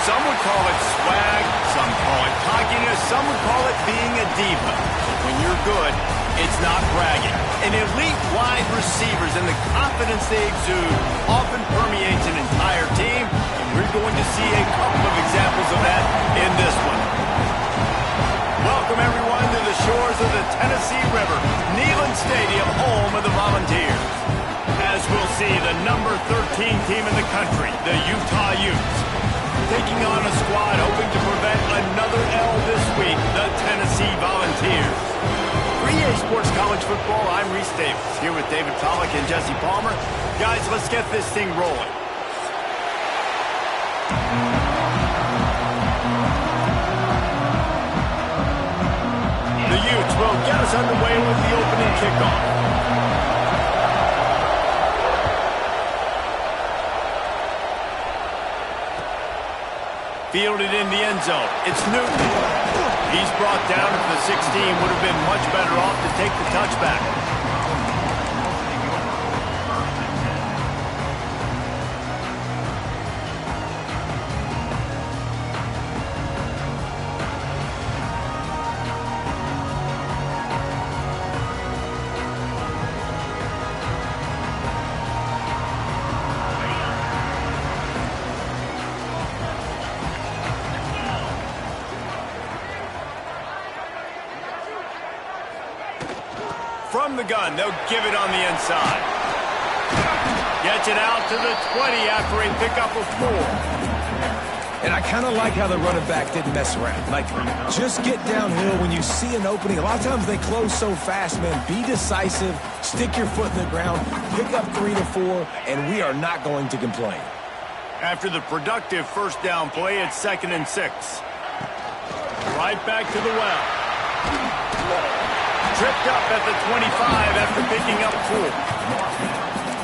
Some would call it swag, some call it cockiness, some would call it being a diva. When you're good, it's not bragging. An elite wide receivers and the confidence they exude often permeates an entire team, and we're going to see a couple of examples of that in this one. Welcome, everyone, to the shores of the Tennessee River, Neyland Stadium, home of the Volunteers. As we'll see, the number 13 team in the country, the Utah Utes, taking on a squad hoping to prevent another L this week, the Tennessee Volunteers. For EA Sports College Football, I'm Reese Davis, here with David Pollack and Jesse Palmer. Guys, let's get this thing rolling. The Utes will get us underway with the opening kickoff. Fielded in the end zone. It's Newton. He's brought down at the 16. Would have been much better off to take the touchback. From the gun, they'll give it on the inside. Gets it out to the 20 after a pickup of 4. And I kind of like how the running back didn't mess around. Like, just get downhill when you see an opening. A lot of times they close so fast, man. Be decisive, stick your foot in the ground, pick up 3 to 4, and we are not going to complain. After the productive first down play, it's 2nd and 6. Right back to the well. Tripped up at the 25 after picking up 4.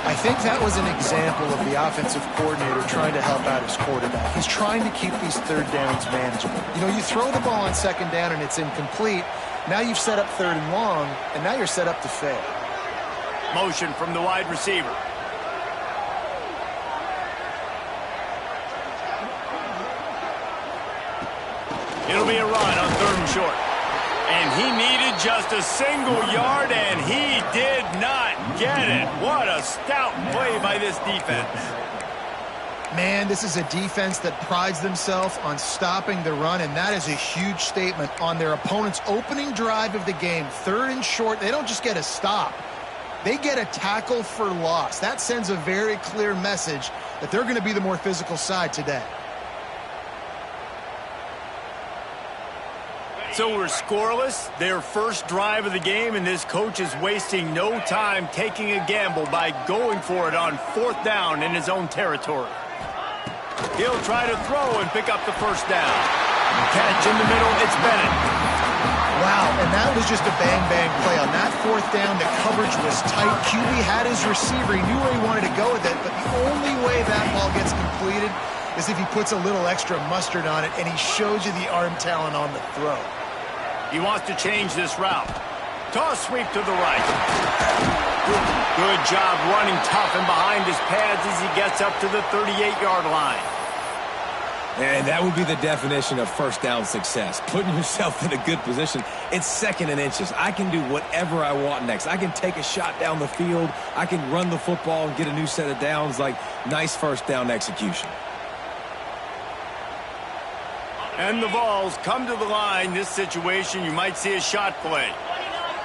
I think that was an example of the offensive coordinator trying to help out his quarterback. He's trying to keep these third downs manageable. You know, you throw the ball on 2nd down and it's incomplete. Now you've set up 3rd and long, and now you're set up to fail. Motion from the wide receiver. It'll be a run on 3rd and short. And he needed just a single yard, and he did not get it. What a stout play by this defense. Man, this is a defense that prides themselves on stopping the run, and that is a huge statement on their opponent's opening drive of the game. 3rd and short, they don't just get a stop. They get a tackle for loss. That sends a very clear message that they're going to be the more physical side today. So we're scoreless, their first drive of the game, and this coach is wasting no time taking a gamble by going for it on 4th down in his own territory. He'll try to throw and pick up the first down. Catch in the middle, it's Bennett. Wow, and that was just a bang-bang play. On that 4th down, the coverage was tight. QB had his receiver. He knew where he wanted to go with it, but the only way that ball gets completed is if he puts a little extra mustard on it, and he shows you the arm talent on the throw. He wants to change this route. Toss sweep to the right. Good job running tough and behind his pads as he gets up to the 38-yard line. And that would be the definition of first down success. Putting yourself in a good position. It's 2nd and inches. I can do whatever I want next. I can take a shot down the field. I can run the football and get a new set of downs. Like, nice first down execution. And the Vols come to the line. This situation, you might see a shot play.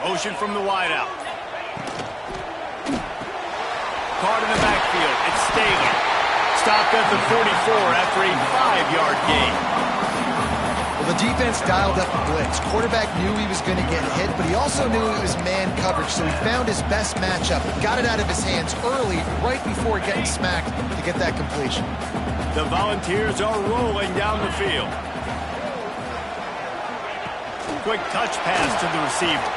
Motion from the wideout. Caught in the backfield. It's Staley. Stopped at the 44 after a 5-yard gain. Well, the defense dialed up the blitz. Quarterback knew he was going to get hit, but he also knew it was man coverage, so he found his best matchup and got it out of his hands early, right before getting smacked to get that completion. The Volunteers are rolling down the field. Quick touch pass to the receiver.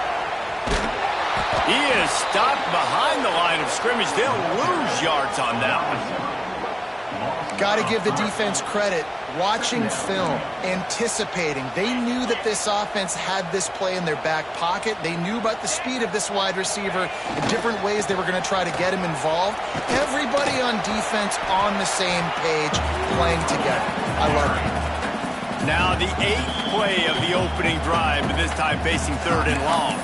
He is stopped behind the line of scrimmage. They'll lose yards on that one. Got to give the defense credit. Watching film, anticipating. They knew that this offense had this play in their back pocket. They knew about the speed of this wide receiver and different ways they were going to try to get him involved. Everybody on defense on the same page, playing together. I love it. Now the 8th play of the opening drive, but this time facing 3rd and long.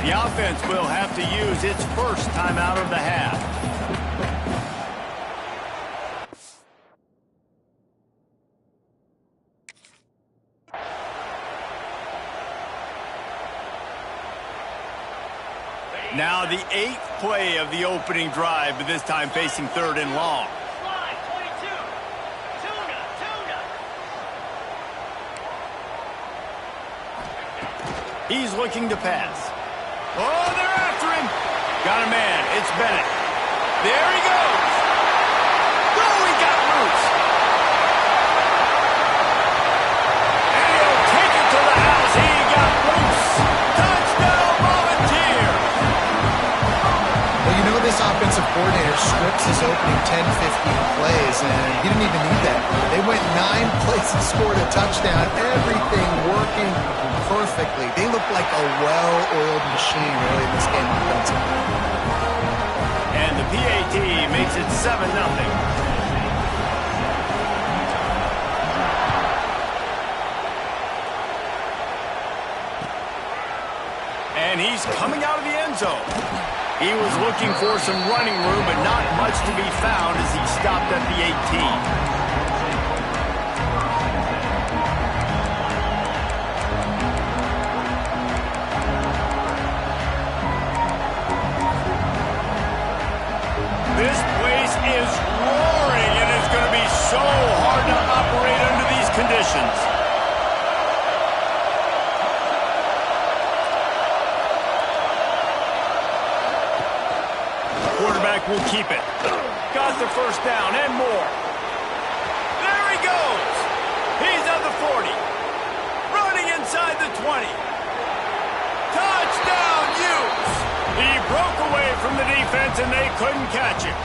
The offense will have to use its first timeout of the half. Now the 8th play of the opening drive, but this time facing 3rd and long. He's looking to pass. Oh, they're after him. Got a man. It's Bennett. There he goes. Oh, he got loose. And he'll take it to the house. He got loose. Touchdown, Volunteer. Well, you know this offensive coordinator scripts his opening 10, 15 plays, and he didn't even need that. They went 9 plays and scored a touchdown. Everything working perfectly. They look like a well-oiled machine early in this game offensively. And the PAT makes it 7-0. And he's coming out of the end zone. He was looking for some running room, but not much to be found as he stopped at the 18. This place is roaring, and it's going to be so hard to operate under these conditions. Quarterback will keep it. Got the first down and more. There he goes. He's at the 40. Running inside the 20. Touchdown, Utes. He broke away from the defense, and they couldn't catch him.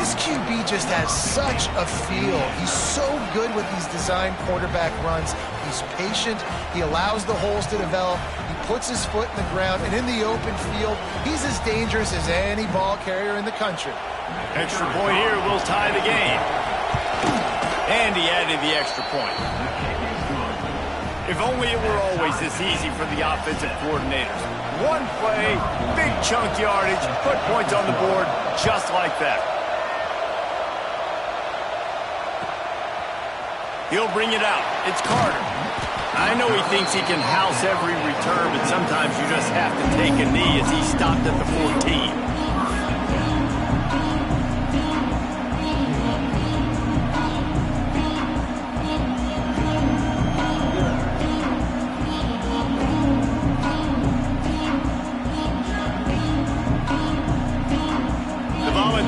This QB just has such a feel. He's so good with these design quarterback runs. He's patient. He allows the holes to develop. He puts his foot in the ground, and in the open field, he's as dangerous as any ball carrier in the country. Extra point here will tie the game. And he added the extra point. If only it were always this easy for the offensive coordinators. One play, big chunk yardage, put points on the board just like that. He'll bring it out. It's Carter. I know he thinks he can house every return, but sometimes you just have to take a knee as he stopped at the 14.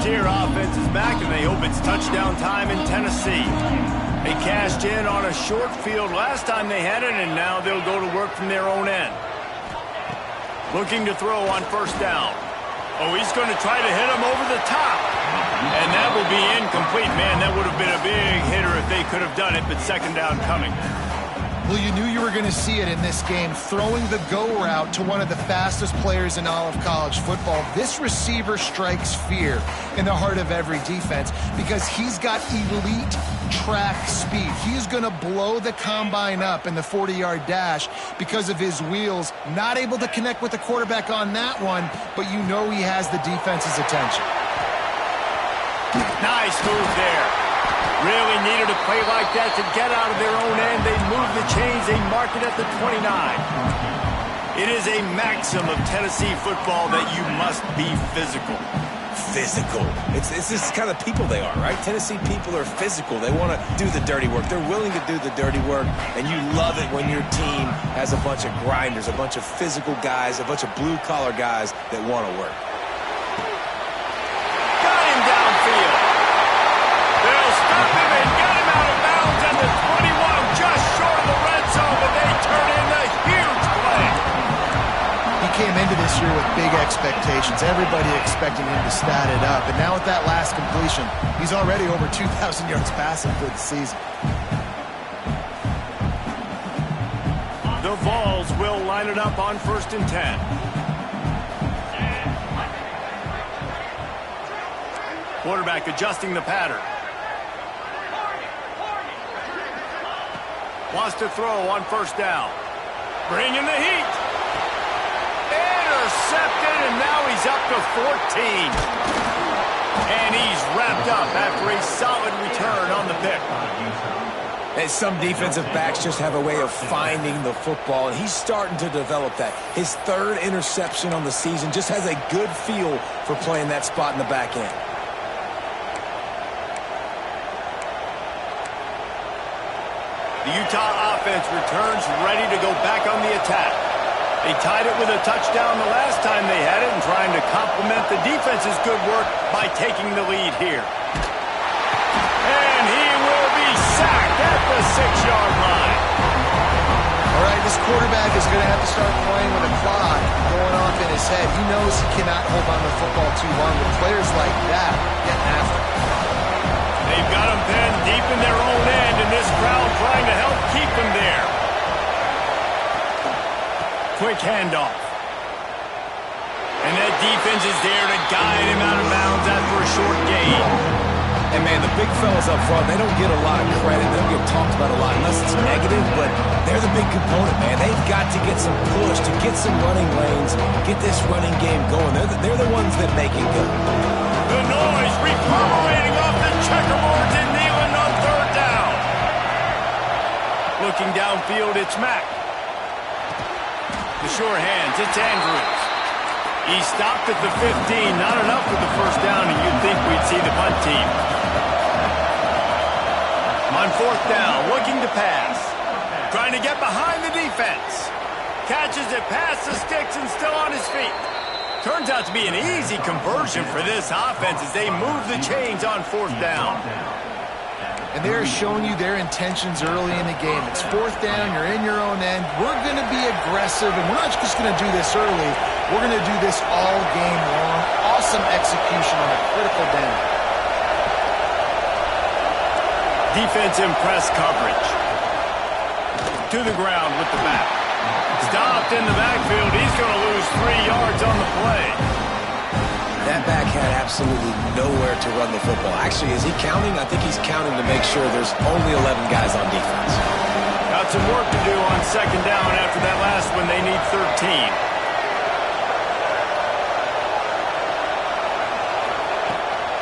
Offense is back, and they hope it's touchdown time in Tennessee. They cashed in on a short field last time they had it, and now they'll go to work from their own end. Looking to throw on first down. Oh, he's going to try to hit him over the top. And that will be incomplete. Man, that would have been a big hitter if they could have done it, but second down coming. Well, you knew you were going to see it in this game, throwing the go route to one of the fastest players in all of college football. This receiver strikes fear in the heart of every defense because he's got elite track speed. He's going to blow the combine up in the 40-yard dash because of his wheels. Not able to connect with the quarterback on that one, but you know he has the defense's attention. Nice move there. Really needed a play like that to get out of their own end. They move the chains. They mark it at the 29. It is a maxim of Tennessee football that you must be physical. Physical. It's this kind of people they are, right? Tennessee people are physical. They want to do the dirty work. They're willing to do the dirty work, and you love it when your team has a bunch of grinders, a bunch of physical guys, a bunch of blue-collar guys that want to work. Got him downfield. They'll stop him and get him out of bounds at the 21, just short of the red zone, but they turn in a huge play. He came into this year year with big expectations. Everybody expecting him to stat it up. And now with that last completion, he's already over 2,000 yards passing for the season. The Vols will line it up on 1st and 10. Quarterback adjusting the pattern. Wants to throw on 1st down. Bringing the heat. Intercepted, and now he's up to 14. And he's wrapped up after a solid return on the pick. And some defensive backs just have a way of finding the football, and he's starting to develop that. His 3rd interception on the season, just has a good feel for playing that spot in the back end. The Utah offense returns ready to go back on the attack. They tied it with a touchdown the last time they had it and trying to complement the defense's good work by taking the lead here. And he will be sacked at the 6-yard line. All right, this quarterback is going to have to start playing with a clock going off in his head. He knows he cannot hold on to the football too long with players like that getting after him. They've got him pinned deep in their own end, and this crowd trying to help keep them there. Quick handoff. And that defense is there to guide him out of bounds after a short gain. And, man, the big fellas up front, they don't get a lot of credit. They don't get talked about a lot unless it's negative, but they're the big component, man. They've got to get some push, to get some running lanes, get this running game going. They're the ones that make it go. The noise reverberating off the checkerboards and kneeling on 3rd down. Looking downfield, it's Mack. The sure hands, it's Andrews. He stopped at the 15, not enough with the 1st down, and you'd think we'd see the punt team. On 4th down, looking to pass. Trying to get behind the defense. Catches it past the sticks and still on his feet. Turns out to be an easy conversion for this offense as they move the chains on 4th down. And they're showing you their intentions early in the game. It's 4th down, you're in your own end. We're going to be aggressive, and we're not just going to do this early. We're going to do this all game long. Awesome execution on a critical down. Defense in press coverage. To the ground with the back. Stopped in the backfield. He's going to lose 3 yards on the play. That back had absolutely nowhere to run the football. Actually, is he counting? I think he's counting to make sure there's only 11 guys on defense. Got some work to do on 2nd down after that last one. They need 13.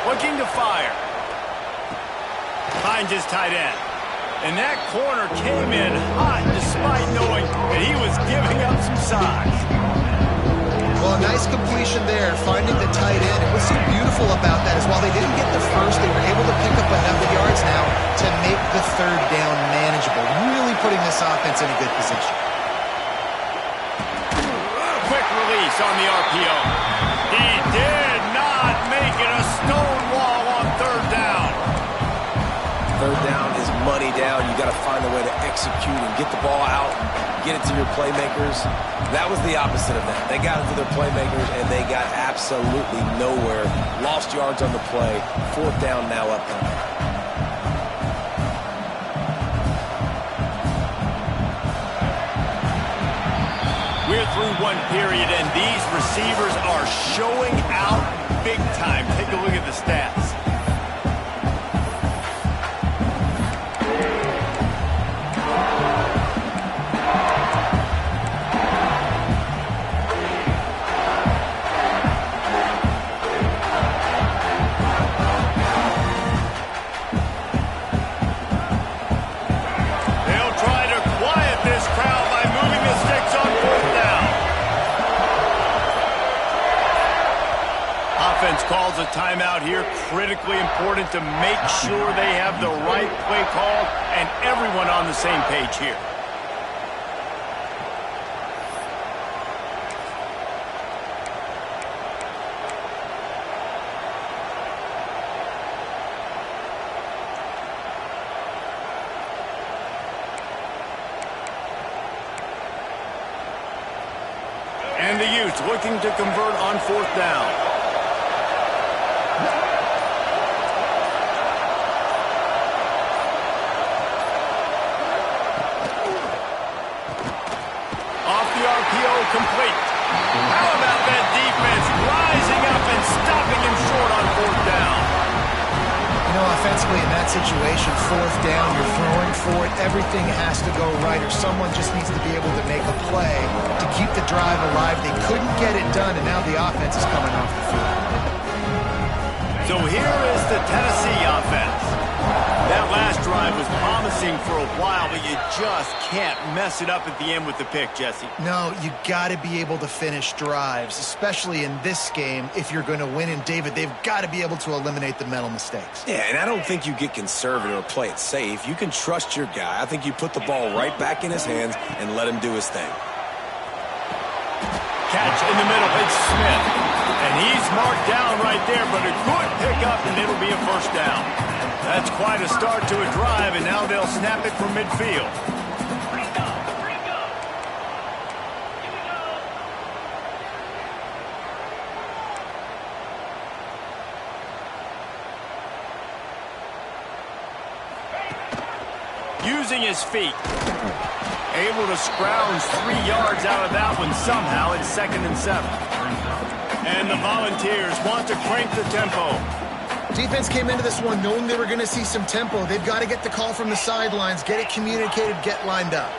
Looking to fire. Finds his tight end. And that corner came in hot despite knowing that he was giving up some size. Well, a nice completion there, finding the tight end. And what's so beautiful about that is while they didn't get the first, they were able to pick up enough yards now to make the 3rd down manageable, really putting this offense in a good position. Quick release on the RPO. He did not make it a stone wall on 3rd down. 3rd down is money down. You got to find a way to execute and get the ball out, get it to your playmakers. That was the opposite of that. They got it to their playmakers, and they got absolutely nowhere. Lost yards on the play. 4th down now upcoming. We're through one period, and these receivers are showing out big time. Take a look at the stats. Calls a timeout here, critically important to make sure they have the right play call and everyone on the same page here. And And the Utes looking to convert on fourth down. Off the RPO, complete. How about that defense rising up and stopping him short on fourth down? You know, offensively in that situation, fourth down, you're throwing for it, everything has to go right, or someone just needs to be able to make a play to keep the drive alive. They couldn't get it done, and now the offense is coming off the field. So here is the Tennessee offense. That last drive was promising for a while, but you just can't mess it up at the end with the pick, Jesse. No, you got to be able to finish drives, especially in this game. If you're going to win, and David, they've got to be able to eliminate the mental mistakes. Yeah, and I don't think you get conservative or play it safe. You can trust your guy. I think you put the ball right back in his hands and let him do his thing. Catch in the middle, it's Smith. And he's marked down right there, but a good pickup, and it'll be a first down. That's quite a start to a drive, and now they'll snap it from midfield. Using his feet. Able to scrounge 3 yards out of that one somehow. It's 2nd and 7. And the Volunteers want to crank the tempo. Defense came into this one knowing they were going to see some tempo. They've got to get the call from the sidelines, get it communicated, get lined up.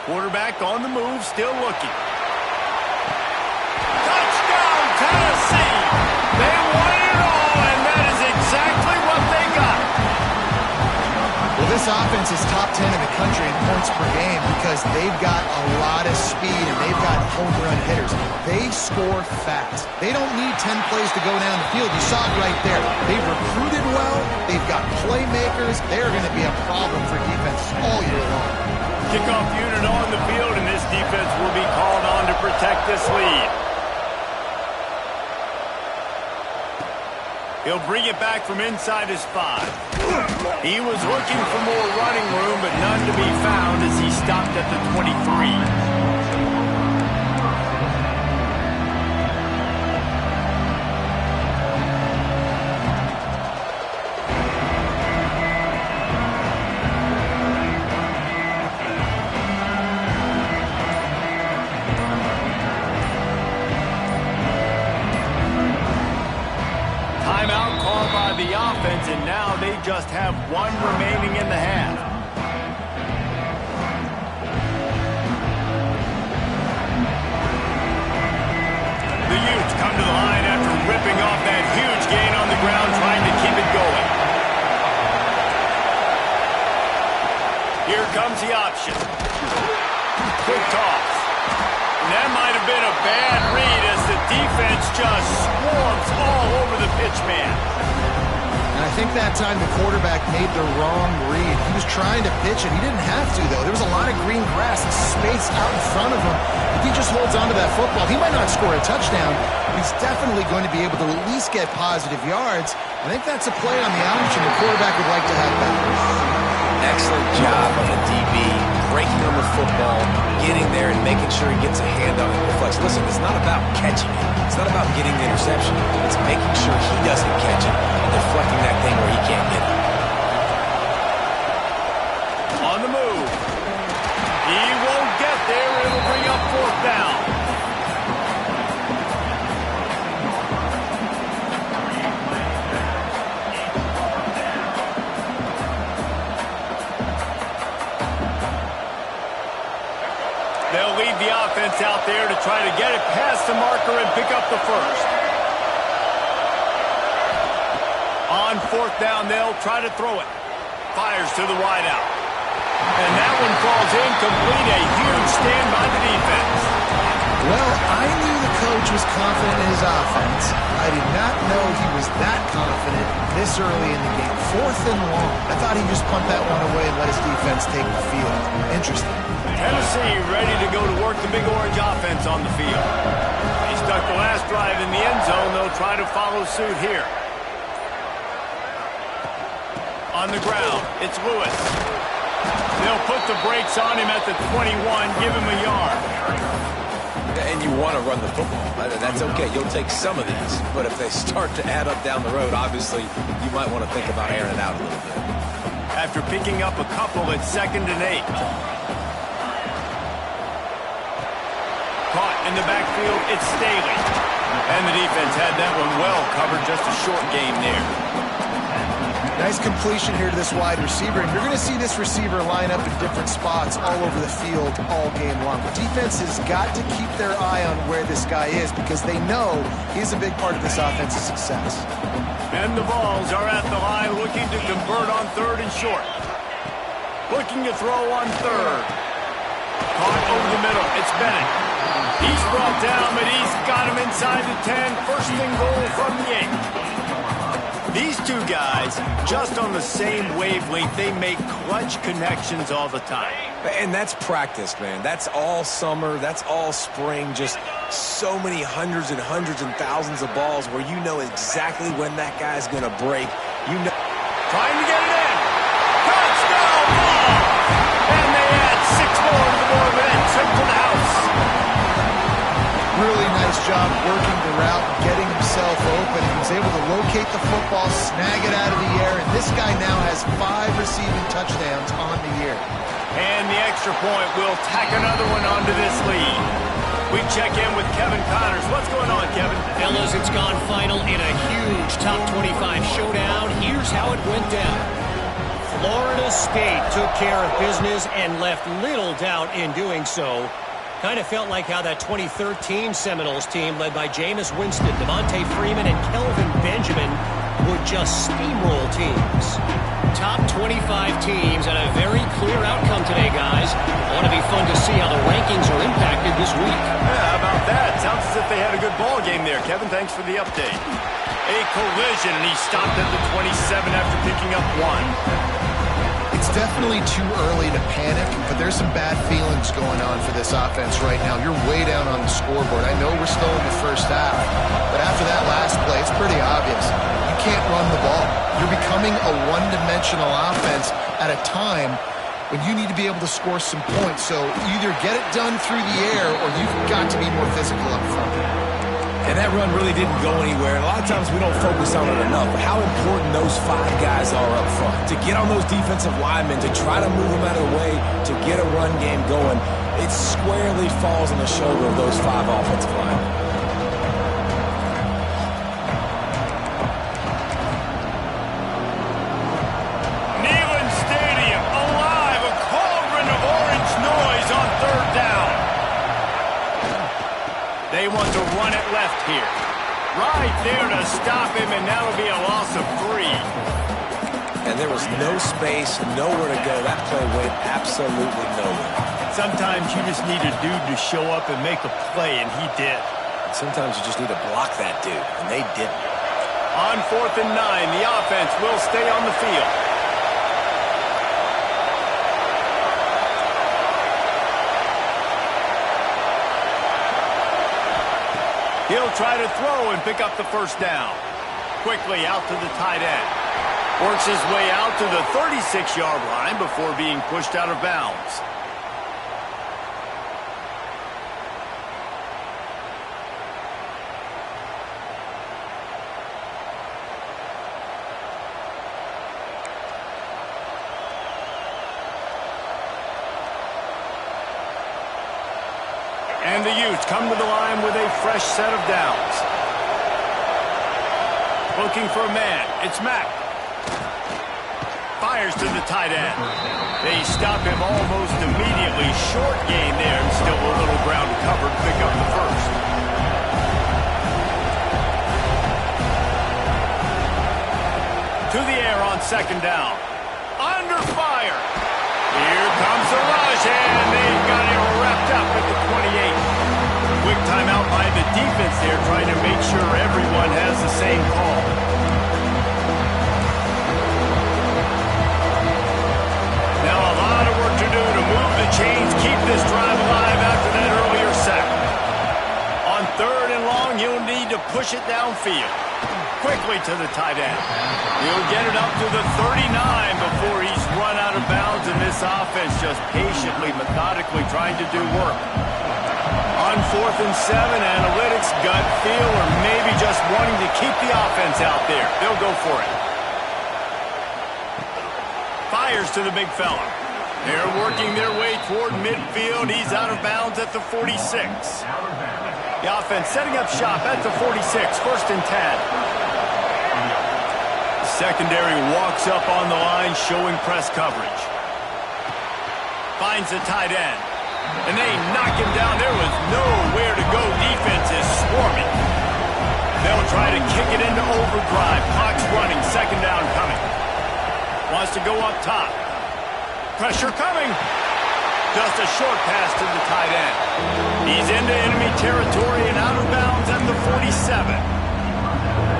Quarterback on the move, still looking. Touchdown, Tennessee! They won it all, and that is exactly what they got. Well, this offense is top 10 in the country in points per game because they've got a lot of speed and they've got home run hitters. They score fast. They don't need 10 plays to go down the field. You saw it right there. They've recruited well. They've got playmakers. They're going to be a problem for defense all year long. Kickoff unit on the field, and this defense will be called on to protect this lead. He'll bring it back from inside his 5. He was looking for more running room, but none to be found as he stopped at the 23. The offense, and now they just have one remaining in the half. The Utes come to the line after ripping off that huge gain on the ground, trying to keep it going. Here comes the option. Quick toss. And that might have been a bad read as the defense just swarms all over the pitch man. And I think that time the quarterback made the wrong read. He was trying to pitch it. He didn't have to, though. There was a lot of green grass and space out in front of him. If he just holds onto that football, he might not score a touchdown, but he's definitely going to be able to at least get positive yards. I think that's a play on the option the quarterback would like to have back. Excellent job on the DB, breaking on the football, getting there and making sure he gets a hand on it. Reflex. Listen, it's not about catching it. It's not about getting the interception. It's making sure he doesn't catch it and deflecting that thing where he can't get it. On the move. He won't get there. It'll bring up fourth down. They'll lead the offense out there to try to get it past the marker and pick up the first. On fourth down, they'll try to throw it. Fires to the wideout. And that one falls incomplete. A huge stand by the defense. Well, I knew the coach was confident in his offense. I did not know he was that confident this early in the game. 4th and long. I thought he'd just punt that one away and let his defense take the field. Interesting. Tennessee ready to go to work the Big Orange offense on the field. He stuck the last drive in the end zone. They'll try to follow suit here. On the ground, it's Lewis. They'll put the brakes on him at the 21, give him a yard. And you want to run the football. That's okay. You'll take some of these. But if they start to add up down the road, obviously, you might want to think about airing it out a little bit. After picking up a couple at 2nd and 8. Caught in the backfield, it's Staley. And the defense had that one well covered, just a short game there. Nice completion here to this wide receiver, and you're going to see this receiver line up in different spots all over the field all game long. The defense has got to keep their eye on where this guy is because they know he's a big part of this offense's success. And the Vols are at the line looking to convert on 3rd and short. Looking to throw on 3rd. Caught over the middle. It's Bennett. He's brought down, but he's got him inside the 10. First and goal from the 8. These two guys, just on the same wavelength, they make clutch connections all the time. And that's practice, man. That's all summer. That's all spring. Just so many hundreds and thousands of balls where you know exactly when that guy's going to break. You know. Trying to get it in. Touchdown ball! And they add 6 more to the board, but it's sent to the house. Really nice job working the route, getting himself open. He was able to locate the football, snag it out of the air, and this guy now has 5 receiving touchdowns on the year. And the extra point will tack another one onto this lead. We check in with Kevin Connors. What's going on, Kevin? Fellas, it's gone final in a huge top 25 showdown. Here's how it went down. Florida State took care of business and left little doubt in doing so. Kind of felt like how that 2013 Seminoles team led by Jameis Winston, Devontae Freeman, and Kelvin Benjamin would just steamroll teams. Top 25 teams and a very clear outcome today, guys. Ought to be fun to see how the rankings are impacted this week. Yeah, how about that? Sounds as if they had a good ball game there. Kevin, thanks for the update. A collision, and he stopped at the 27 after picking up 1. It's definitely too early to panic, but there's some bad feelings going on for this offense right now. You're way down on the scoreboard. I know we're still in the first half, but after that last play, it's pretty obvious. You can't run the ball. You're becoming a one-dimensional offense at a time when you need to be able to score some points. So either get it done through the air or you've got to be more physical up front. And that run really didn't go anywhere. And a lot of times we don't focus on it enough. But how important those 5 guys are up front. To get on those defensive linemen, to try to move them out of the way, to get a run game going, it squarely falls on the shoulder of those 5 offensive linemen. Neyland Stadium, alive, a cauldron of orange noise on 3rd down. They want to run it left here. Right there to stop him, and that'll be a loss of 3. And there was no space, nowhere to go. That play went absolutely nowhere. Sometimes you just need a dude to show up and make a play, and he did. Sometimes you just need to block that dude, and they didn't. On 4th and 9, the offense will stay on the field. He'll try to throw and pick up the first down. Quickly out to the tight end. Works his way out to the 36-yard line before being pushed out of bounds. And the Utes come to the line with a fresh set of downs. Looking for a man. It's Mack. Fires to the tight end. They stop him almost immediately. Short gain there, and still a little ground covered to pick up the first. To the air on 2nd down. Under fire. Here comes the rush, and they've got it wrapped up at the 28. Quick timeout by the defense there, trying to make sure everyone has the same call. Now a lot of work to do to move the chains, keep this drive alive after that earlier sack. On 3rd and long, you'll need to push it downfield. Quick quickly to the tight end. He'll get it up to the 39 before he's run out of bounds, and this offense just patiently, methodically trying to do work. On 4th and 7, analytics, gut feel, or maybe just wanting to keep the offense out there. They'll go for it. Fires to the big fella. They're working their way toward midfield. He's out of bounds at the 46. The offense setting up shop at the 46, 1st and 10. Secondary walks up on the line, showing press coverage. Finds the tight end. And they knock him down. There was nowhere to go. Defense is swarming. They'll try to kick it into overdrive. Clock's running. 2nd down coming. Wants to go up top. Pressure coming. Just a short pass to the tight end. He's into enemy territory and out of bounds at the 47.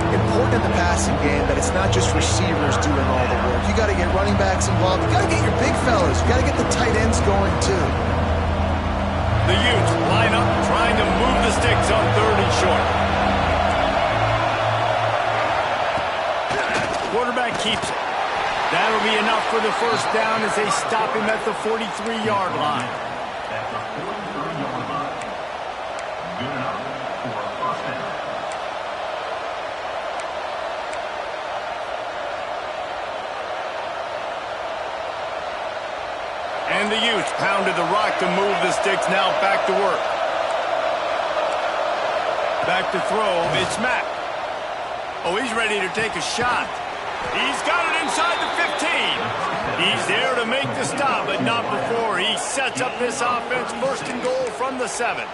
Important in the passing game that it's not just receivers doing all the work. You got to get running backs involved. You got to get your big fellas. You got to get the tight ends going too. The Utes line up trying to move the sticks on 3rd and short. Quarterback keeps it. That'll be enough for the 1st down as they stop him at the 43-yard line. And the Utes pounded the rock to move the sticks. Now back to work. Back to throw. It's Mack. Oh, he's ready to take a shot. He's got it inside the 15. He's there to make the stop, but not before. He sets up this offense. 1st and goal from the 7.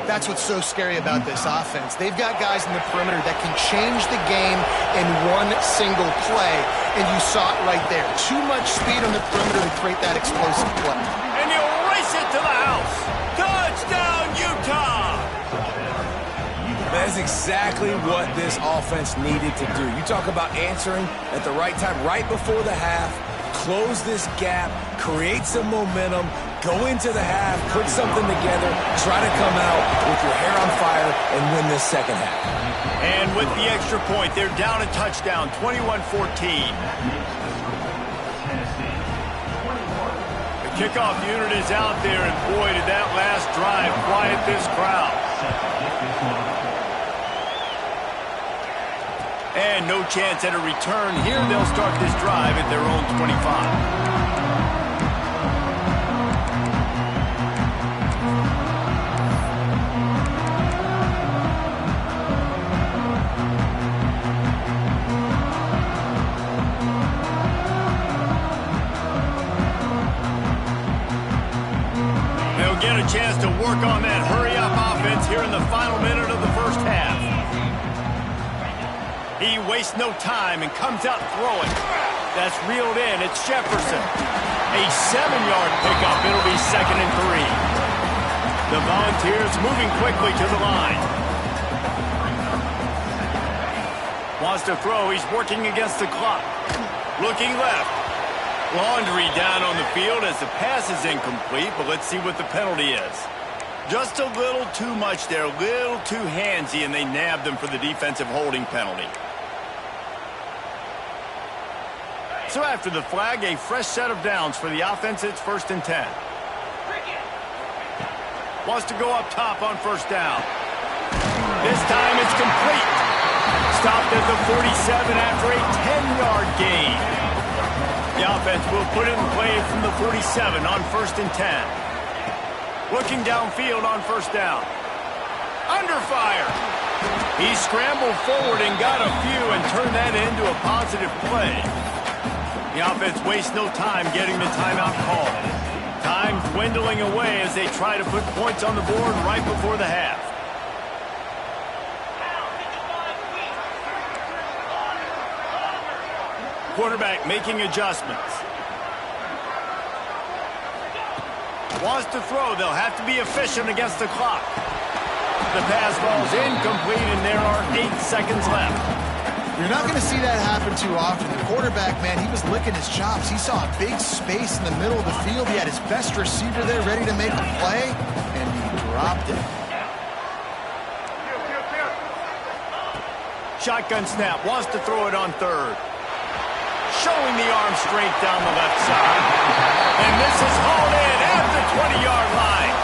That's what's so scary about this offense. They've got guys in the perimeter that can change the game in one single play, and you saw it right there. Too much speed on the perimeter to create that explosive play. And he'll race it to the house. Touchdown, Utah! That's exactly what this offense needed to do. You talk about answering at the right time, right before the half, close this gap, create some momentum, go into the half, put something together, try to come out with your hair on fire and win this 2nd half. And with the extra point, they're down a touchdown, 21-14. The kickoff unit is out there, and boy, did that last drive quiet this crowd. And no chance at a return. Here they'll start this drive at their own 25. They'll get a chance to work on that hurry-up offense here in the final minute of the 1st half. He wastes no time and comes out throwing. That's reeled in. It's Jefferson. A 7-yard pickup. It'll be 2nd and 3. The Volunteers moving quickly to the line. Wants to throw. He's working against the clock. Looking left. Laundry down on the field as the pass is incomplete, but let's see what the penalty is. Just a little too much there, a little too handsy, and they nabbed them for the defensive holding penalty. So after the flag, a fresh set of downs for the offense. It's 1st and 10. Wants to go up top on 1st down. This time it's complete. Stopped at the 47 after a 10-yard gain. The offense will put it in play from the 47 on 1st and 10. Looking downfield on 1st down. Under fire. He scrambled forward and got a few and turned that into a positive play. The offense wastes no time getting the timeout call. Time dwindling away as they try to put points on the board right before the half. Quarterback making adjustments. Wants to throw. They'll have to be efficient against the clock. The pass ball's incomplete, and there are 8 seconds left. You're not going to see that happen too often. The quarterback, man, he was licking his chops. He saw a big space in the middle of the field. He had his best receiver there ready to make a play, and he dropped it. shotgun snap, wants to throw it on third. Showing the arm strength down the left side. And this is hauled in at the 20-yard line.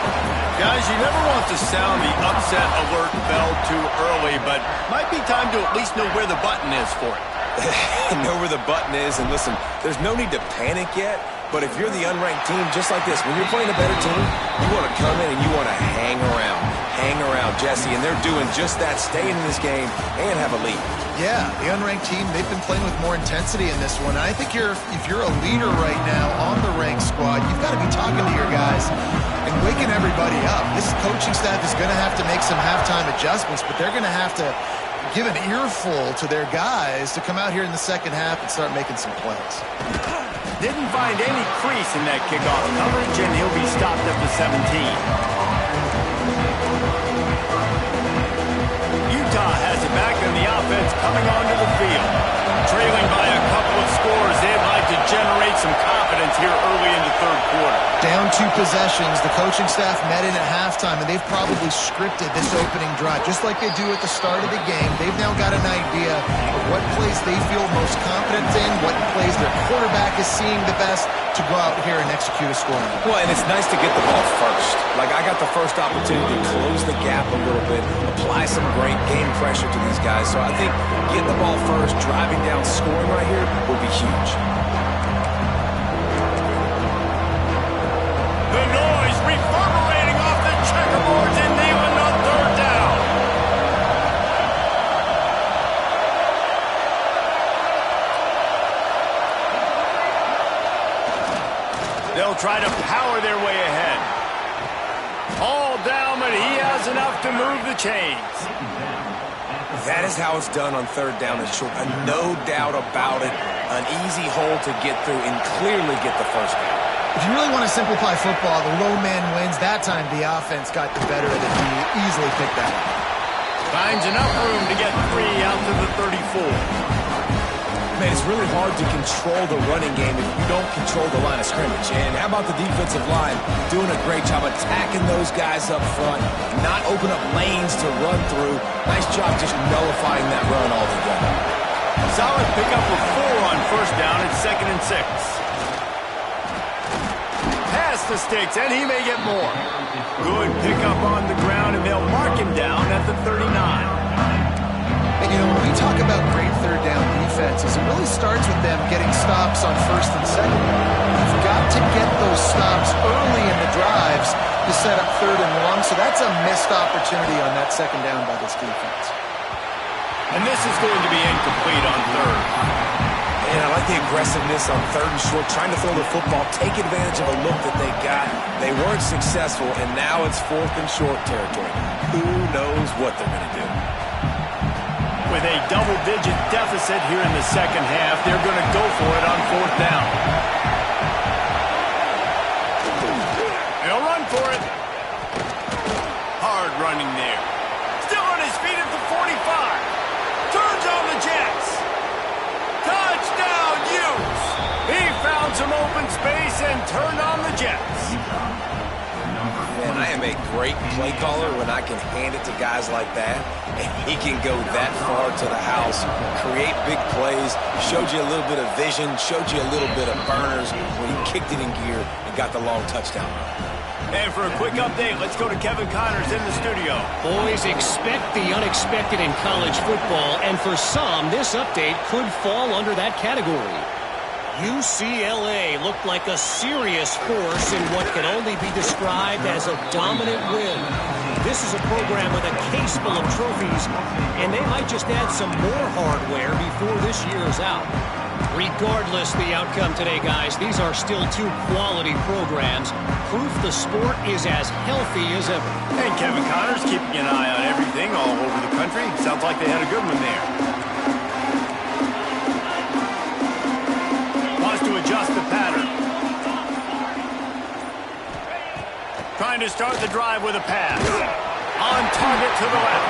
Guys, you never want to sound the upset alert bell too early, but might be time to at least know where the button is for it. Know where the button is, and listen, there's no need to panic yet, but if you're the unranked team, just like this, when you're playing a better team, you want to come in and you want to hang around, Jesse, and they're doing just that, staying in this game and have a lead. Yeah, the unranked team, they've been playing with more intensity in this one. I think if you're a leader right now on the ranked squad, you've got to be talking to your guys and waking everybody up. This coaching staff is going to have to make some halftime adjustments, but they're going to have to give an earful to their guys to come out here in the second half and start making some plays. Didn't find any crease in that kickoff coverage, and he'll be stopped at the 17. Utah has it back in the offense coming onto the field. Trailing by a couple of scores, they'd like to generate some confidence here early in the third quarter. Down 2 possessions, the coaching staff met in at halftime, and they've probably scripted this opening drive. Just like they do at the start of the game, they've now got an idea of what plays they feel most confident in, what plays their quarterback is seeing the best to go out here and execute a scoring. Well, and it's nice to get the ball first. Like, I got the first opportunity to close the gap a little bit, apply some great game pressure to these guys. So I think getting the ball first, driving down, scoring right here will be huge. The noise reverberating off the checkerboards in Neyland on third down. They'll try to power their way ahead. All down, but he has enough to move the chains. That is how it's done on third down and short. No doubt about it. An easy hole to get through and clearly get the first down. If you really want to simplify football, the low man wins. That time the offense got the better of it. He easily picked that up. Finds enough room to get 3 out to the 34. Man, it's really hard to control the running game if you don't control the line of scrimmage. And how about the defensive line doing a great job attacking those guys up front, not open up lanes to run through. Nice job just nullifying that run altogether. Solid pickup of 4 on first down at 2nd and 6. Pass the sticks, and he may get more. Good pickup on the ground, and they'll mark him down at the 39. And, you know, when we talk about great third down defenses, it really starts with them getting stops on first and second. You've got to get those stops early in the drives to set up 3rd and 1, so that's a missed opportunity on that second down by this defense. And this is going to be incomplete on 3rd. And I like the aggressiveness on 3rd and short, trying to throw the football, take advantage of a look that they got. They weren't successful, and now it's 4th and short territory. Who knows what they're going to do? With a double-digit deficit here in the second half, they're going to go for it on 4th down. They'll run for it. Hard running there. Still on his feet at the 45. Turns on the Jets. Touchdown, Utes. He found some open space and turned on the Jets. Man, I am a great play caller when I can hand it to guys like that, and he can go that far to the house, create big plays, showed you a little bit of vision, showed you a little bit of burners when he kicked it in gear and got the long touchdown run. And for a quick update, let's go to Kevin Connors in the studio. Boys, expect the unexpected in college football, and for some, this update could fall under that category. UCLA looked like a serious force in what can only be described as a dominant win. This is a program with a case full of trophies, and they might just add some more hardware before this year is out. Regardless the outcome today, guys, these are still 2 quality programs. Proof the sport is as healthy as ever. And Kevin Connors keeping an eye on everything all over the country. Sounds like they had a good one there. Wants to adjust the pattern. Trying to start the drive with a pass. On target to the left.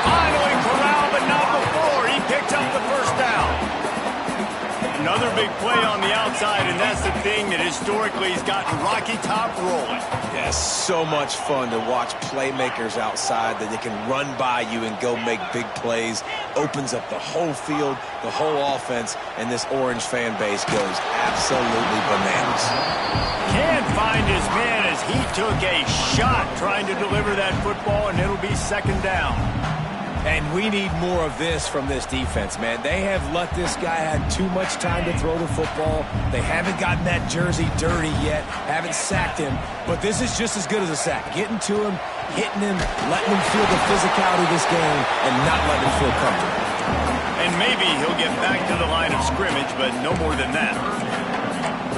Finally corralled, but not before. He picked up the first down. Another big play on the outside, and that's the thing that historically has gotten Rocky Top rolling. Yeah, so much fun to watch playmakers outside that they can run by you and go make big plays. opens up the whole field, the whole offense, and this Orange fan base goes absolutely bananas. Can't find his man as he took a shot trying to deliver that football, and it'll be second down. And we need more of this from this defense, man. They have let this guy have too much time to throw the football. They haven't gotten that jersey dirty yet, haven't sacked him. But this is just as good as a sack. Getting to him, hitting him, letting him feel the physicality of this game, and not letting him feel comfortable. And maybe he'll get back to the line of scrimmage, but no more than that.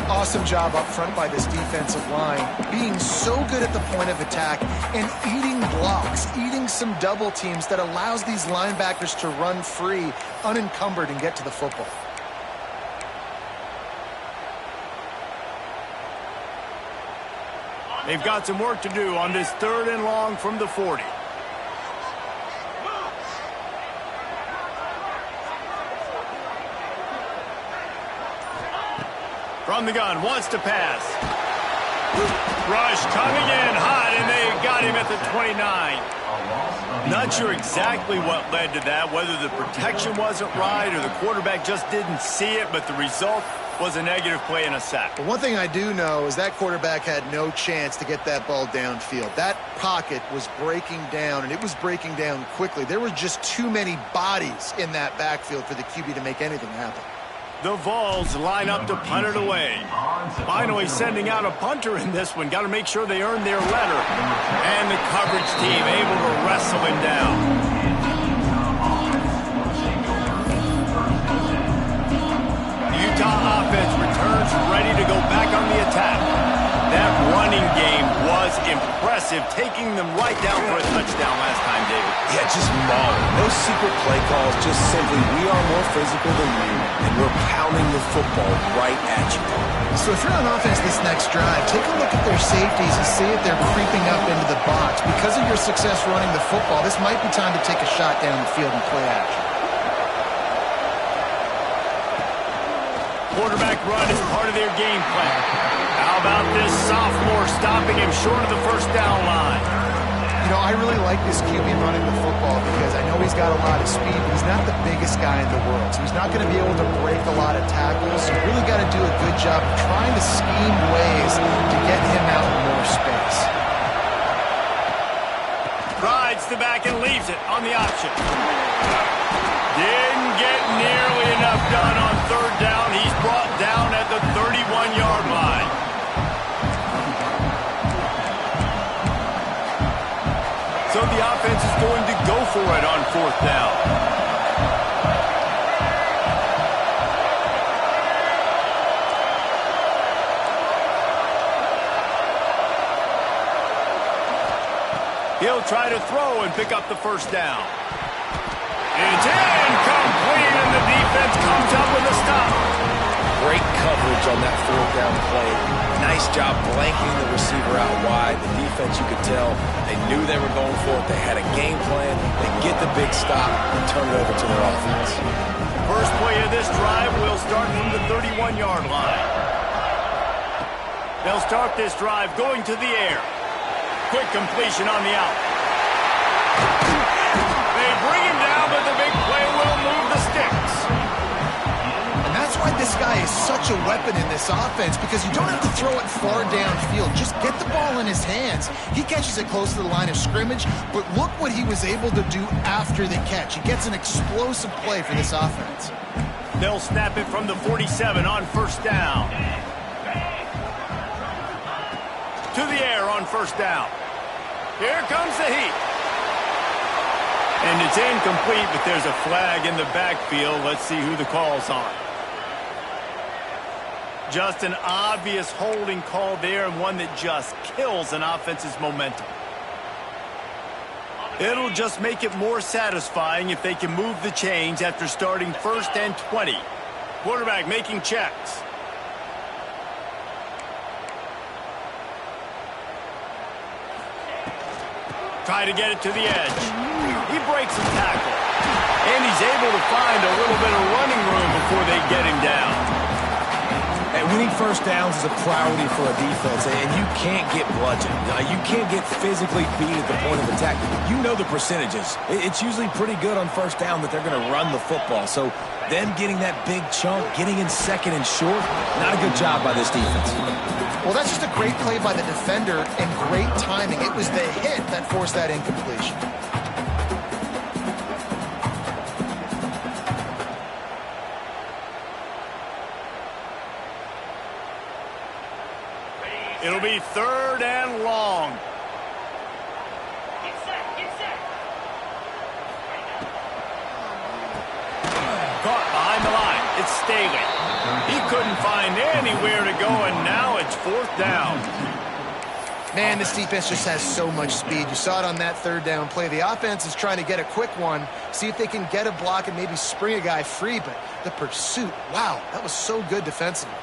Awesome job up front by this defensive line, being so good at the point of attack and eating blocks, eating some double teams that allows these linebackers to run free, unencumbered, and get to the football. They've got some work to do on this 3rd and long from the 40. From the gun, wants to pass. Rush coming in hot, and they got him at the 29. Not sure exactly what led to that, whether the protection wasn't right or the quarterback just didn't see it, but the result was a negative play and a sack. But one thing I do know is that quarterback had no chance to get that ball downfield. That pocket was breaking down, and it was breaking down quickly. There were just too many bodies in that backfield for the QB to make anything happen. The Vols line up to punt it away. Finally sending out a punter in this one. Got to make sure they earn their letter. And the coverage team able to wrestle him down. The Utah offense returns ready to go back on the attack. That running game was impressive, taking them right down for a touchdown last time, David. Yeah, just mauling. No secret play calls, just simply we are more physical than you, and we're pounding the football right at you. So if you're on offense this next drive, take a look at their safeties and see if they're creeping up into the box. Because of your success running the football, this might be time to take a shot down the field and play action. Quarterback run is part of their game plan. How about this sophomore stopping him short of the first down line? You know, I really like this QB running the football because I know he's got a lot of speed, but he's not the biggest guy in the world. So he's not going to be able to break a lot of tackles. So you really got to do a good job of trying to scheme ways to get him out in more space. Rides the back and leaves it on the option. Didn't get nearly enough done on 3rd down. He's brought down at the 31-yard line. So the offense is going to go for it on 4th down. He'll try to throw and pick up the first down. It's incomplete, and the defense comes up with a stop. Great coverage on that 4th down play. Nice job blanking the receiver out wide. The defense, you could tell, they knew they were going for it. They had a game plan. They get the big stop and turn it over to their offense. First play of this drive will start from the 31-yard line. They'll start this drive going to the air. Quick completion on the out. They bring him down, but the big play will move the sticks. And that's why this guy is such a weapon in this offense, because you don't have to throw it far downfield. Just get the ball in his hands. He catches it close to the line of scrimmage, but look what he was able to do after the catch. He gets an explosive play for this offense. They'll snap it from the 47 on 1st down. To the air on 1st down. Here comes the heat. And it's incomplete, but there's a flag in the backfield. Let's see who the call's on. Just an obvious holding call there, and one that just kills an offense's momentum. It'll just make it more satisfying if they can move the chains after starting 1st and 20. Quarterback making checks. Try to get it to the edge. He breaks the tackle. And he's able to find a little bit of running room before they get him down. And Winning first downs is a priority for a defense, and you can't get bludgeoned. You can't get physically beat at the point of attack. You know the percentages. It's usually pretty good on first down that they're going to run the football. So them getting that big chunk, getting in second and short, not a good job by this defense. Well, that's just a great play by the defender and great timing. It was the hit that forced that incompletion. It'll be 3rd and long. Get set, get set. Caught behind the line. It's Staley. He couldn't find anywhere to go, and now it's 4th down. Man, this defense just has so much speed. You saw it on that 3rd down play. The offense is trying to get a quick one, see if they can get a block and maybe spring a guy free, but the pursuit, wow, that was so good defensively.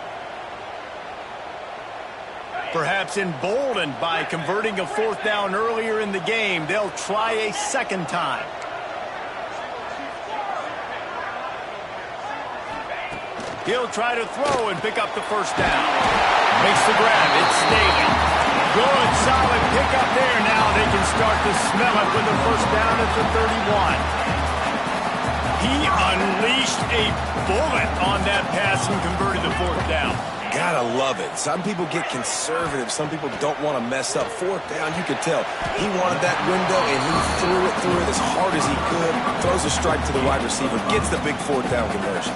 Perhaps emboldened by converting a 4th down earlier in the game, they'll try a second time. He'll try to throw and pick up the 1st down. Makes the grab. It's Staley. Good, solid pickup there. Now they can start to smell it with the 1st down at the 31. He unleashed a bullet on that pass and converted the 4th down. Gotta love it. Some people get conservative. Some people don't want to mess up. 4th down, you could tell. He wanted that window, and he threw it as hard as he could. Throws a strike to the wide receiver. Gets the big 4th down conversion.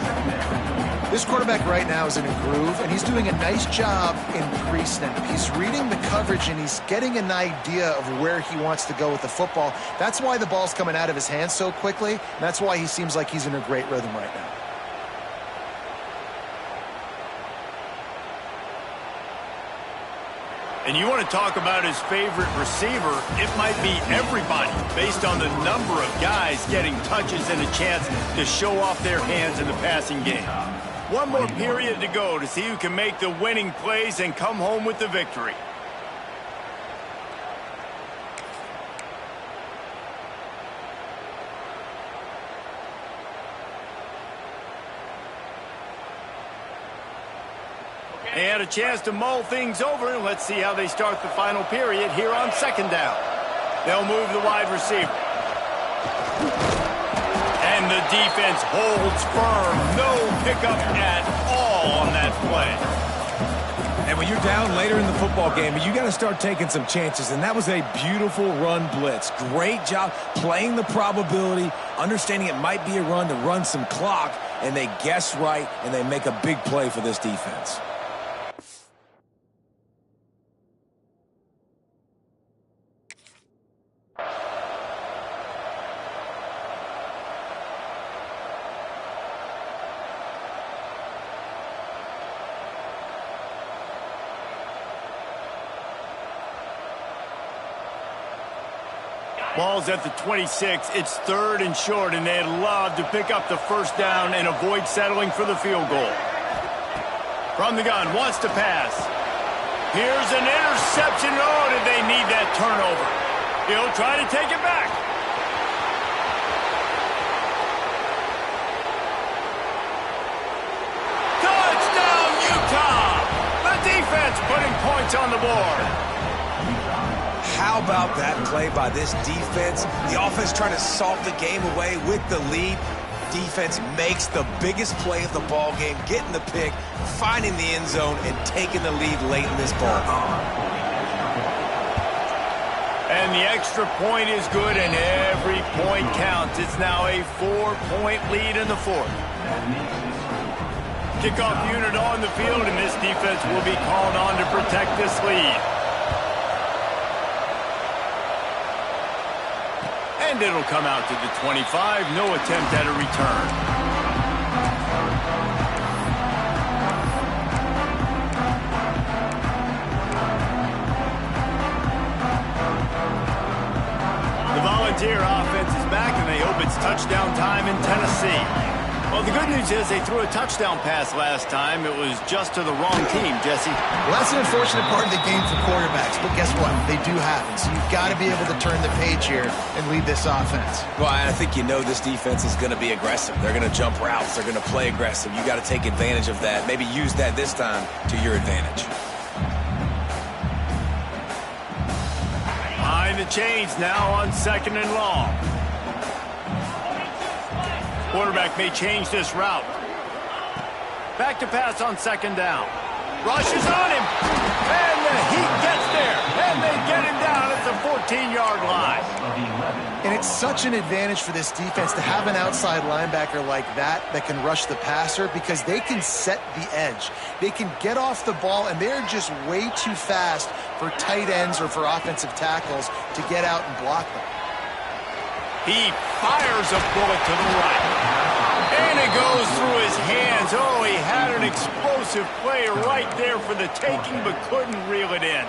This quarterback right now is in a groove, and he's doing a nice job in pre-snap. He's reading the coverage, and he's getting an idea of where he wants to go with the football. That's why the ball's coming out of his hands so quickly, and that's why he seems like he's in a great rhythm right now. And you want to talk about his favorite receiver, it might be everybody based on the number of guys getting touches and a chance to show off their hands in the passing game. One more period to go to see who can make the winning plays and come home with the victory. They had a chance to mull things over, and let's see how they start the final period here on 2nd down. They'll move the wide receiver. And the defense holds firm. No pickup at all on that play. And when you're down later in the football game, you got to start taking some chances, and that was a beautiful run blitz. Great job playing the probability, understanding it might be a run to run some clock, and they guess right, and they make a big play for this defense. Ball's at the 26. It's 3rd and short, and they'd love to pick up the 1st down and avoid settling for the field goal. From the gun, wants to pass. Here's an interception. Oh, did they need that turnover? He'll try to take it back. Touchdown, Utah! The defense putting points on the board. How about that play by this defense? The offense trying to salt the game away with the lead. Defense makes the biggest play of the ball game, getting the pick, finding the end zone, and taking the lead late in this ball game. And the extra point is good, and every point counts. It's now a 4-point lead in the 4th. Kickoff unit on the field, and this defense will be called on to protect this lead. And it'll come out to the 25. No attempt at a return. The Volunteer offense is back, and they hope it's touchdown time in Tennessee. Well, the good good news is they threw a touchdown pass last time. It was just to the wrong team, Jesse. Well, that's an unfortunate part of the game for quarterbacks, but guess what? They do happen, so you've got to be able to turn the page here and lead this offense. Well, I think you know this defense is going to be aggressive. They're going to jump routes. They're going to play aggressive. You got to take advantage of that. Maybe use that this time to your advantage. Behind the chains now on 2nd and long. Quarterback may change this route. Back to pass on 2nd down. Rushes on him. And the Heat gets there. And they get him down at the 14-yard line. And it's such an advantage for this defense to have an outside linebacker like that can rush the passer because they can set the edge. They can get off the ball, and they're just way too fast for tight ends or for offensive tackles to get out and block them. He fires a bullet to the right. And it goes through his hands. Oh, he had an explosive play right there for the taking, but couldn't reel it in.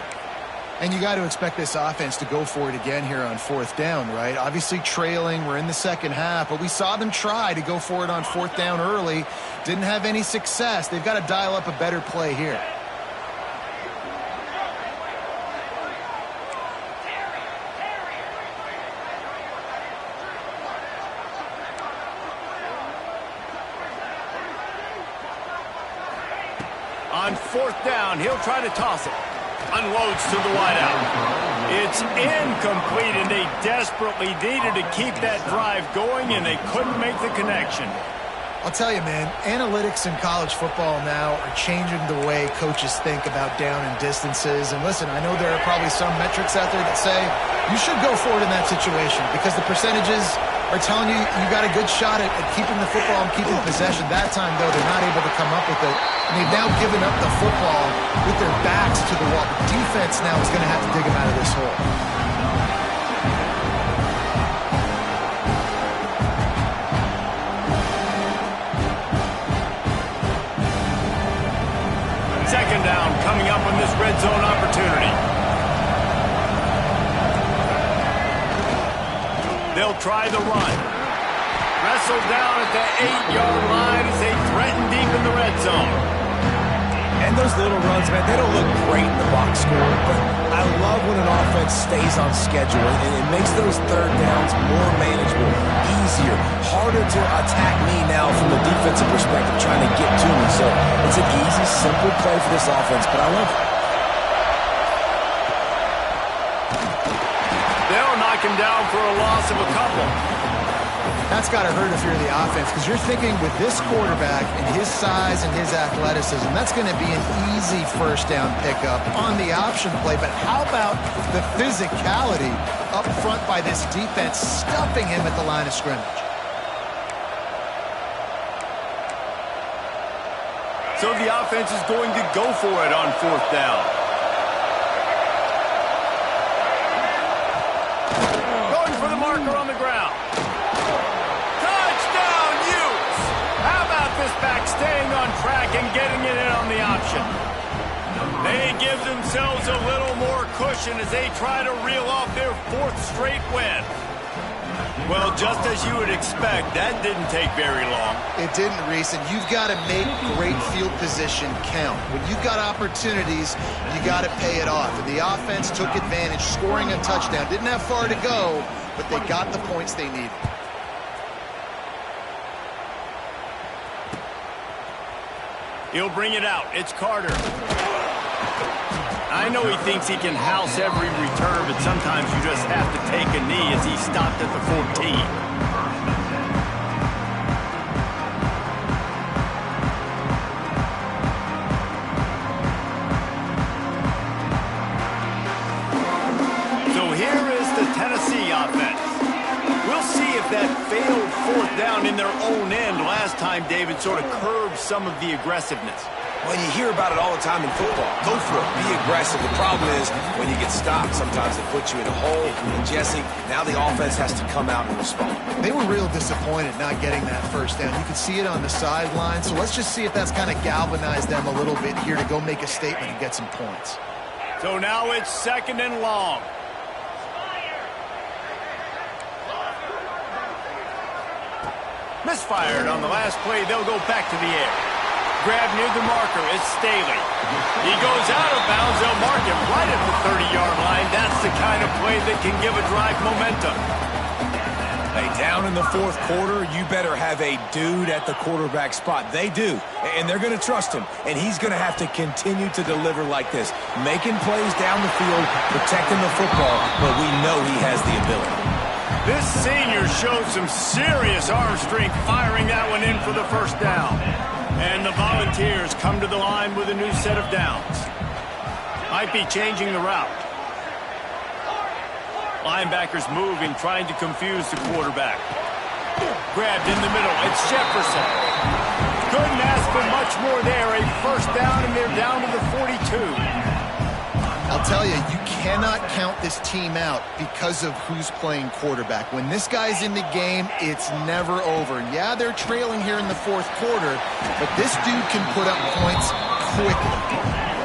And you got to expect this offense to go for it again here on 4th down, right? Obviously trailing, we're in the second half, but we saw them try to go for it on 4th down early. Didn't have any success. They've got to dial up a better play here. On 4th down, he'll try to toss it. Unloads to the wideout. It's incomplete, and they desperately needed to keep that drive going, and they couldn't make the connection. I'll tell you, man, analytics in college football now are changing the way coaches think about down and distances. And listen, I know there are probably some metrics out there that say you should go for it in that situation because the percentages are telling you you got a good shot at keeping the football and keeping possession. That time, though, they're not able to come up with it. And they've now given up the football with their backs to the wall. The defense now is going to have to dig them out of this hole. Second down coming up on this red zone opportunity. They'll try the run. Wrestled down at the 8-yard line as they threaten deep in the red zone. And those little runs, man, they don't look great in the box score, but I love when an offense stays on schedule, and it makes those third downs more manageable, easier, harder to attack me now from the defensive perspective, trying to get to me. So it's an easy, simple play for this offense, but I love it. They'll knock him down for a loss of a couple. That's got to hurt if you're the offense because you're thinking with this quarterback and his size and his athleticism, that's going to be an easy first down pickup on the option play. But how about the physicality up front by this defense, stuffing him at the line of scrimmage? So the offense is going to go for it on 4th down. Going for the marker on the ground. Touchdown, Utes! How about this back staying on track and getting it in on the option? They give themselves a little more cushion as they try to reel off their 4th straight win. Well, just as you would expect, that didn't take very long. It didn't, Reese, and you've got to make great field position count. When you've got opportunities, you got to pay it off. And the offense took advantage, scoring a touchdown. Didn't have far to go, but they got the points they needed. He'll bring it out. It's Carter. I know he thinks he can house every return, but sometimes you just have to take a knee as he stopped at the 14. So here is the Tennessee offense. We'll see if that failed 4th down in their own end last time, David, sort of curbed some of the aggressiveness. Well, you hear about it all the time in football. Go for it. Be aggressive. The problem is when you get stopped, sometimes they put you in a hole. And Jesse, now the offense has to come out and respond. They were real disappointed not getting that first down. You could see it on the sideline. So let's just see if that's kind of galvanized them a little bit here to go make a statement and get some points. So now it's 2nd and long. Misfired on the last play. They'll go back to the air. Grab near the marker. It's Staley. He goes out of bounds. They'll mark him right at the 30-yard line. That's the kind of play that can give a drive momentum. Hey, down in the fourth quarter, you better have a dude at the quarterback spot. They do, and they're going to trust him, and he's going to have to continue to deliver like this, making plays down the field, protecting the football, but we know he has the ability. This senior showed some serious arm strength firing that one in for the first down. And the Volunteers come to the line with a new set of downs. Might be changing the route. Linebackers moving, trying to confuse the quarterback. Grabbed in the middle. It's Jefferson. Couldn't ask for much more there. A first down, and they're down to the 42. I'll tell you, you cannot count this team out because of who's playing quarterback. When this guy's in the game, it's never over. Yeah, they're trailing here in the fourth quarter, but this dude can put up points quickly.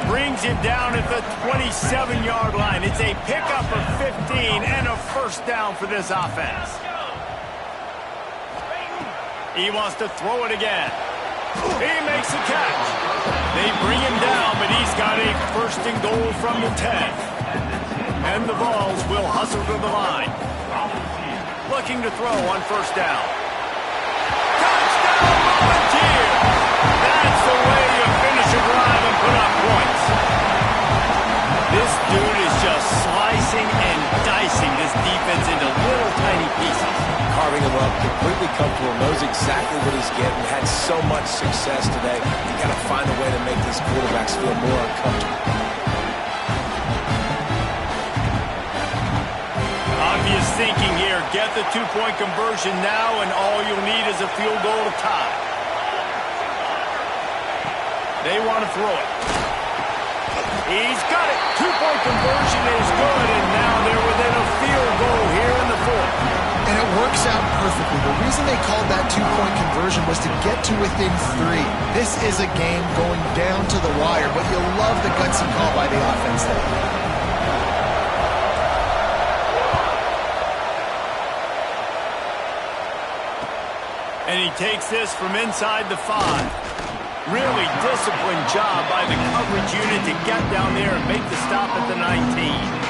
Brings him down at the 27-yard line. It's a pickup of 15 and a first down for this offense. He wants to throw it again. He makes the catch. They bring him down, but he's got a first and goal from the 10. And the Vols will hustle to the line. Looking to throw on first down. Touchdown, Volunteer! That's the way you finish a drive and put up points. This dude is just slicing and dicing this defense into little tiny pieces. Carving him up, completely comfortable, knows exactly what he's getting, had so much success today. You got to find a way to make these quarterbacks feel more uncomfortable. Obvious thinking here. Get the two-point conversion now, and all you'll need is a field goal to tie. They want to throw it. He's got it. Two-point conversion is good, and now they're within a field goal here in the fourth. And it works out perfectly. The reason they called that two-point conversion was to get to within 3. This is a game going down to the wire, but you'll love the gutsy call by the offense there. And he takes this from inside the 5. Really disciplined job by the coverage unit to get down there and make the stop at the 19.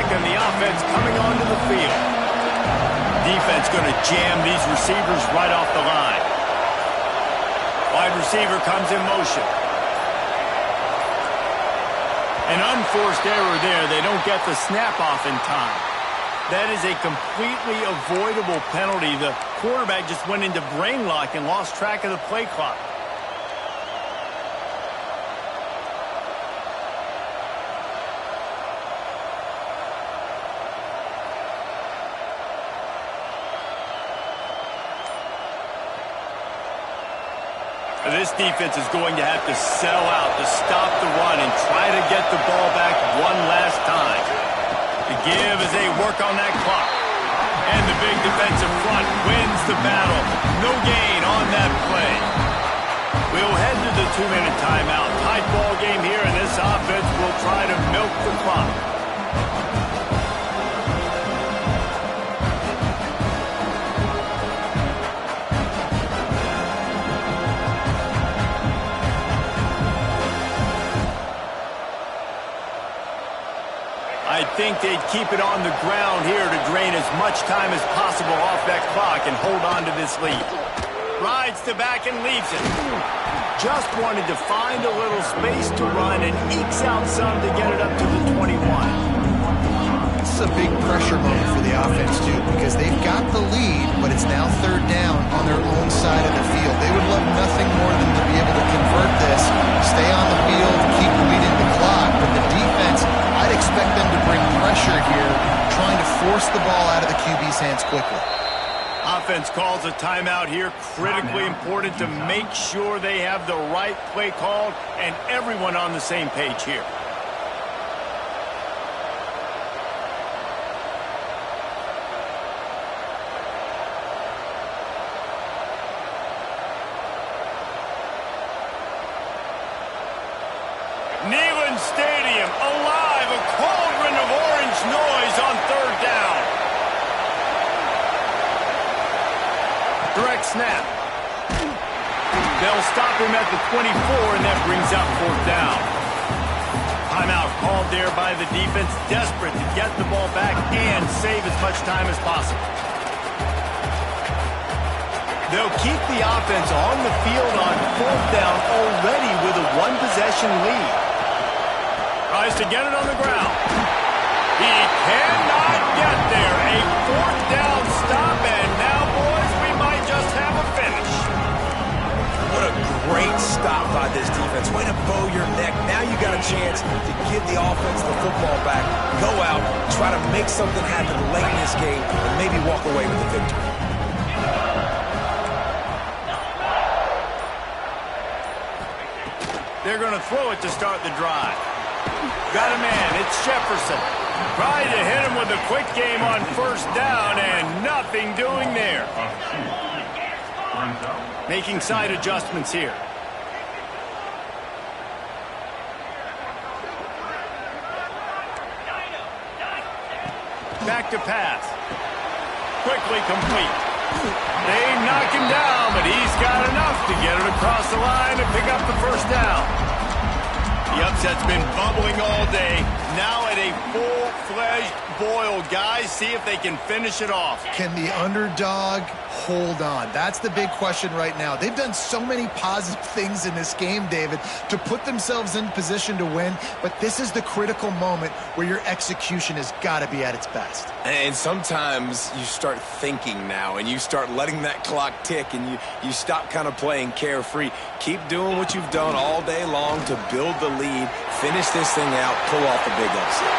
And the offense coming onto the field. Defense going to jam these receivers right off the line. Wide receiver comes in motion. An unforced error there. They don't get the snap off in time. That is a completely avoidable penalty. The quarterback just went into brain lock and lost track of the play clock. This defense is going to have to sell out to stop the run and try to get the ball back one last time. The give as they work on that clock. And the big defensive front wins the battle. No gain on that play. We'll head to the 2-minute timeout. Tight ball game here, and this offense will try to milk the clock. I think they'd keep it on the ground here to drain as much time as possible off that clock and hold on to this lead. Rides to back and leaves it. Just wanted to find a little space to run and ekes out some to get it up to the 21. This is a big pressure moment for the offense, too, because they've got the lead, but it's now third down on their own side of the field. They would love nothing more than to be able to convert this, stay on the field, keep leading the clock, but the defense, I'd expect them to bring pressure here, trying to force the ball out of the QB's hands quickly. Offense calls a timeout here. Critically important to make sure they have the right play called and everyone on the same page here. Neyland Stadium, alive, a cauldron of orange noise on third down. Direct snap. They'll stop him at the 24, and that brings up fourth down. Timeout called there by the defense, desperate to get the ball back and save as much time as possible. They'll keep the offense on the field on fourth down already with a one-possession lead. Tries to get it on the ground. He cannot get there. A fourth down stop, and now, boys, we might just have a finish. What a great stop by this defense. Way to bow your neck. Now you got a chance to give the offense the football back, go out, try to make something happen late in this game, and maybe walk away with the victory. They're going to throw it to start the drive. Got a man. It's Jefferson. Tried to hit him with a quick game on first down, and nothing doing there. Making side adjustments here. Back to pass. Quickly complete. They knock him down, but he's got enough to get it across the line and pick up the first down. The upset's been bubbling all day. Now at a full-fledged boil. Guys, see if they can finish it off. Can the underdog hold on? That's the big question right now. They've done so many positive things in this game, David, to put themselves in position to win, but this is the critical moment where your execution has got to be at its best. And sometimes you start thinking now, and you start letting that clock tick, and you stop kind of playing carefree. Keep doing what you've done all day long to build the lead, finish this thing out, pull off the big upset.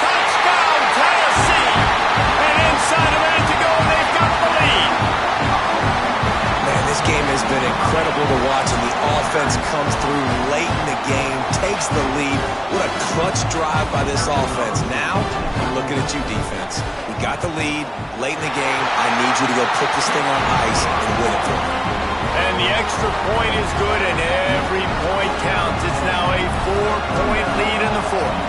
Touchdown, Tennessee! And inside a minute to go, they've got the lead. Man, this game has been incredible to watch, and the offense comes through late in the game, takes the lead. What a clutch drive by this offense. Now, I'm looking at you, defense. We got the lead late in the game. I need you to go put this thing on ice and win it for me. And the extra point is good, and every point counts. It's now a 4-point lead in the fourth.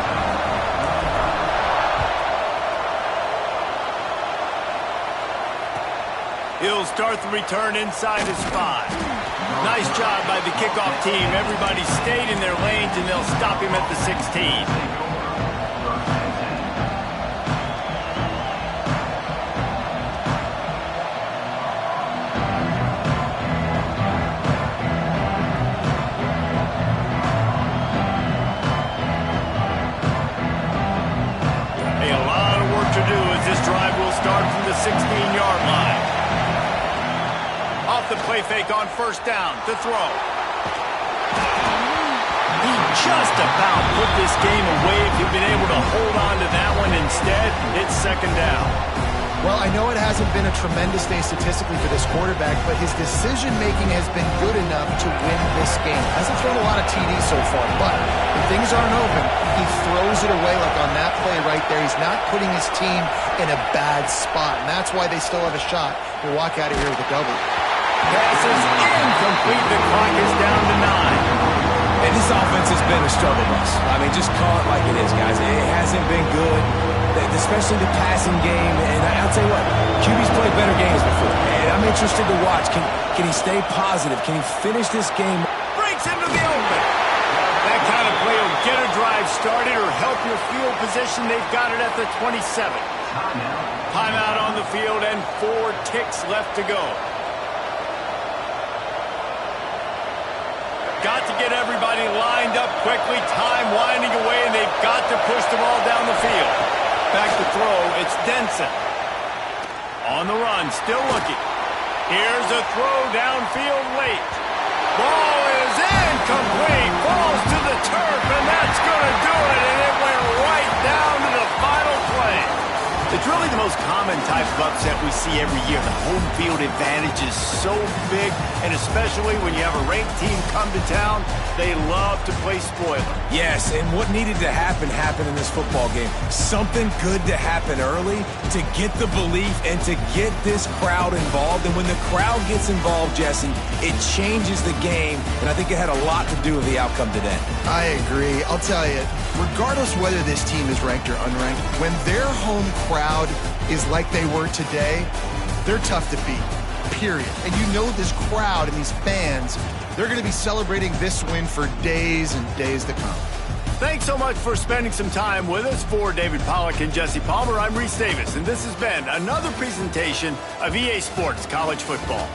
He'll start the return inside his 5. Nice job by the kickoff team. Everybody stayed in their lanes, and they'll stop him at the 16. The play fake on first down to throw. He just about put this game away if he'd been able to hold on to that one. Instead, it's second down. Well, I know it hasn't been a tremendous day statistically for this quarterback, but his decision-making has been good enough to win this game. Hasn't thrown a lot of TDs so far, but when things aren't open, he throws it away like on that play right there. He's not putting his team in a bad spot, and that's why they still have a shot to walk out of here with a double. Pass is incomplete. The clock is down to 9. And this offense has been a struggle bus. I mean, just call it like it is, guys. It hasn't been good, especially the passing game. And I'll tell you what, QB's played better games before. And I'm interested to watch. Can he stay positive? Can he finish this game? Breaks into the open. That kind of play will get a drive started or help your field position. They've got it at the 27. Timeout on the field and 4 ticks left to go. Got to get everybody lined up quickly, time winding away, and they've got to push the ball down the field. Back to throw, it's Denson. On the run, still looking. Here's a throw downfield late. Ball is incomplete, falls to the turf, and that's going to do it, and it went right down to the final play. It's really the most common common type of upset we see every year. The home field advantage is so big, and especially when you have a ranked team come to town, they love to play spoiler. Yes, and what needed to happen happened in this football game. Something good to happen early to get the belief and to get this crowd involved. And when the crowd gets involved, Jesse, it changes the game, and I think it had a lot to do with the outcome today. I agree. I'll tell you, regardless whether this team is ranked or unranked, when their home crowd is like they were today, they're tough to beat, period. And you know this crowd and these fans, they're going to be celebrating this win for days and days to come. Thanks so much for spending some time with us. For David Pollack and Jesse Palmer, I'm Reese Davis, and this has been another presentation of EA Sports College Football.